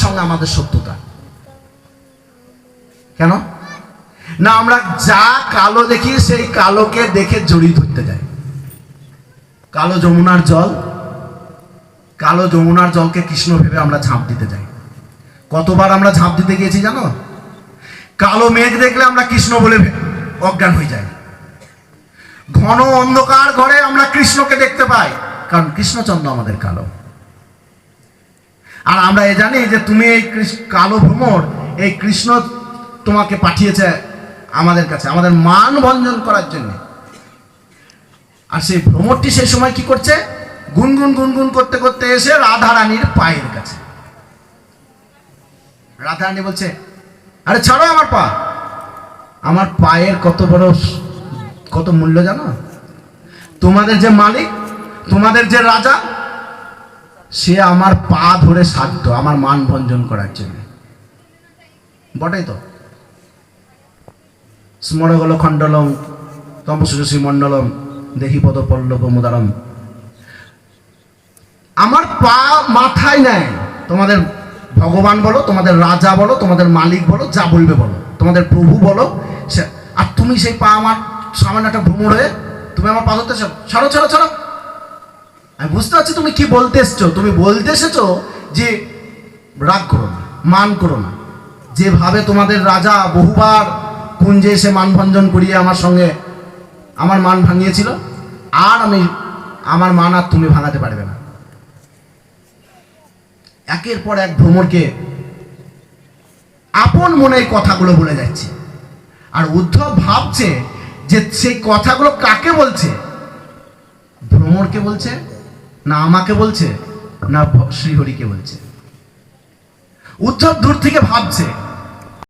সঙ্গে আমাদের শত্রুতা কেন না? আমরা যা কালো দেখি সেই কালোকে দেখে জড়িয়ে ধরতে যাই। কালো যমুনার জলকে কৃষ্ণ ভেবে আমরা ঝাঁপ দিতে যাই। কতবার আমরা ঝাঁপ দিতে গিয়েছি জানো? কালো মেঘ দেখলে আমরা কৃষ্ণ বলে অজ্ঞান হয়ে যাই। ঘন অন্ধকার ঘরে আমরা কৃষ্ণকে দেখতে পাই, কারণ কৃষ্ণচন্দ্র আমাদের কালো। আর আমরা এ জানি যে তুমি এই কালো ভ্রমর, এই কৃষ্ণ তোমাকে পাঠিয়েছে আমাদের কাছে, আমাদের মান ভঞ্জন করার জন্য। আর সেই ভ্রমরটি সেই সময় কি করছে? গুনগুন গুনগুন করতে করতে এসে রাধারানীর পায়ের কাছে। রাধারানী বলছে, আরে ছাড়ো আমার পা। আমার পায়ের কত মূল্য জানো? তোমাদের যে মালিক, তোমাদের যে রাজা, সে আমার পা ধরে সাধ্য আমার মান ভঞ্জন করার জন্য। বটেই তো। স্মরগল খণ্ডলম তমসুষী মণ্ডলম দেহি পদ পল্লব মুদারম। আমার পা মাথায় নেয়। তোমাদের ভগবান বলো, তোমাদের রাজা বলো, তোমাদের মালিক বলো, যা বলবে বলো, তোমাদের প্রভু বলো, আর তুমি সেই পা আমার সামান্য একটা ভ্রমর হয়ে তুমি আমার পা ধরতে ছাড়ো ছাড়ো ছাড়ো। আমি বুঝতে পারছি তুমি কি বলতে এসছো। তুমি বলতে এসেছো যে রাগ করো না, মান করো না। যেভাবে তোমাদের রাজা বহুবার কুঞ্জে এসে মান ভঞ্জন করিয়ে আমার সঙ্গে আমার মান ভাঙিয়েছিল, আর আমার মান আর তুমি ভাঙাতে পারবে না। একের পর এক ভ্রমরকে আপন মনে কথাগুলো বলে যাচ্ছে। আর উদ্ধব ভাবছে যে সেই কথাগুলো কাকে বলছে? ভ্রমরকে বলছে না আমাকে বলছে না শ্রীহরিকে বলছে? উদ্ধব দূর থেকে ভাবছে